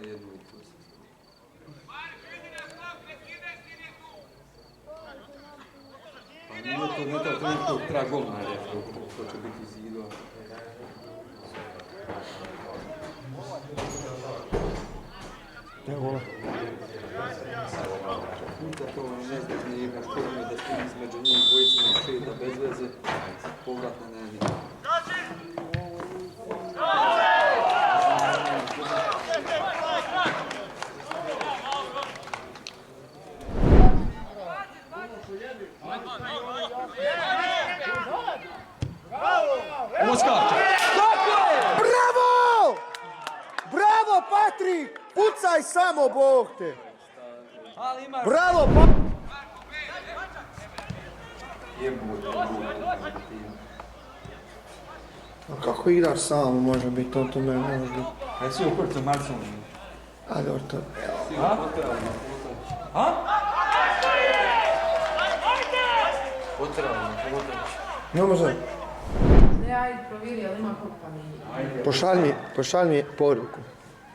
jednu i tu se. Pa nije to trenutno treba gol narediti, to će biti zidova. Evo. Da to ne znam, nije igraš korome da stim između njih dvojicama i šeta bez veze, povratno ne nije. Uskače! Bravo! Bravo, Patrik! Pucaj samo, Bog te! Bravo, Patrik! A kako igraš samo može biti, to ne može biti. A si uprto Marcom? A dobro, to... A? A? Potravo. Ne može. Ne, ajde, proviri, ali ima kupa nije. Pošalj mi poruku.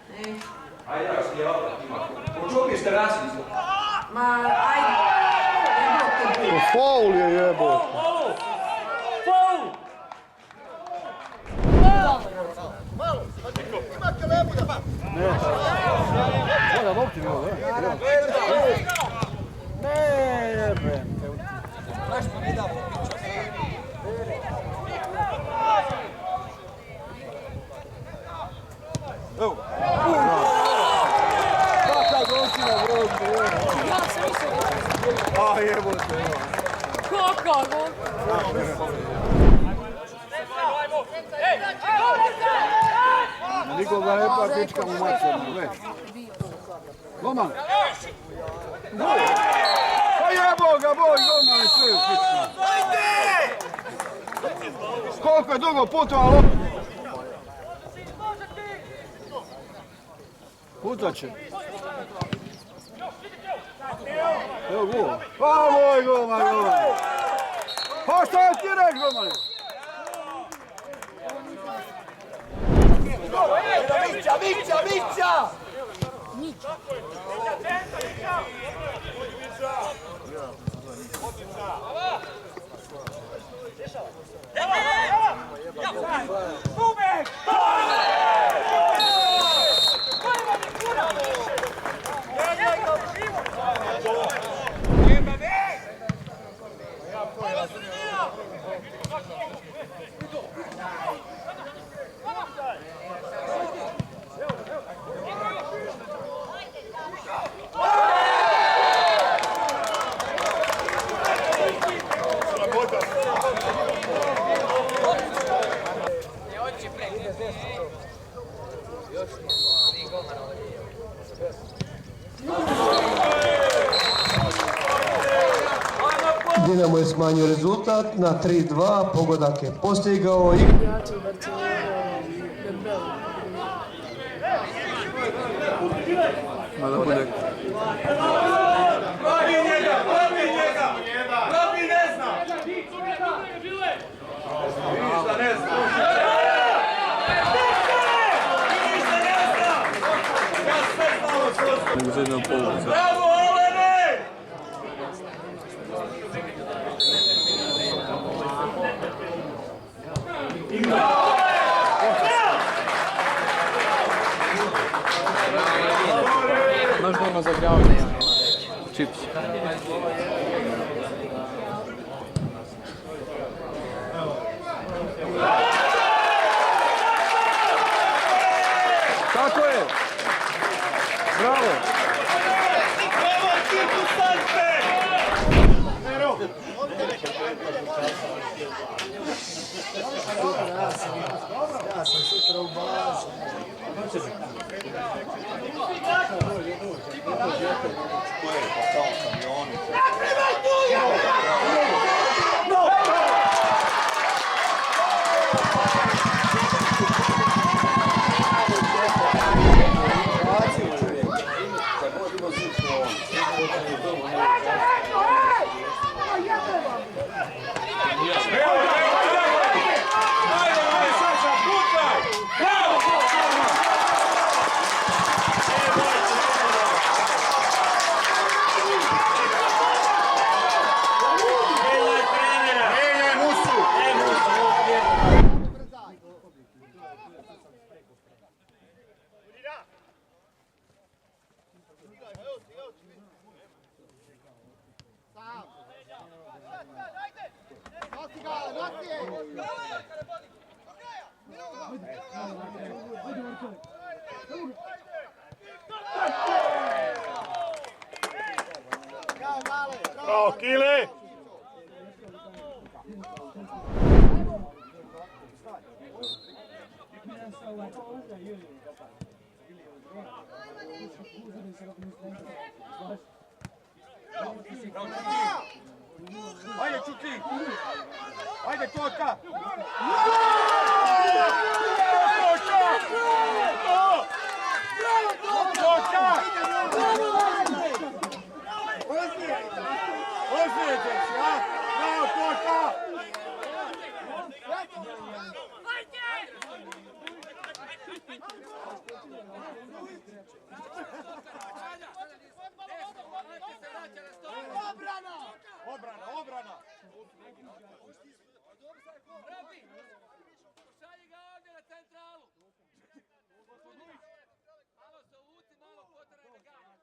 Ne. Ajde, ima. Počuo ste rasnicu. Ma, ajde. Faul je jebo. Nikoga ne patička mu mačemo, ne. Goman! Pa jebo ga, boj, Goman je sve upično. Koliko je dugo putovalo? Pucat će. Evo gol. Pa moj Goman, Goman. Pa šta ti reći, Goman? Mića! Dinamo je smanjio rezultat na 3-2, pogodak je postigao i... Mada bude... Probi njega! Probi ne zna! Ništa ne zna! Nego za jednom polovicu. Bravo, Olene! Znaš da ima zagravanje? Čips. Tako je! Bravo! Ja sam sutra u bazu. Bravo, Kile! Ajde, Čuki! Ajde, Toka! Toka! Ozlijete se, a? Bravo, Toka! Obrana, obrana! Pošalji ga ovdje na centralu! Malo se uvuci, malo potaraj da ganja.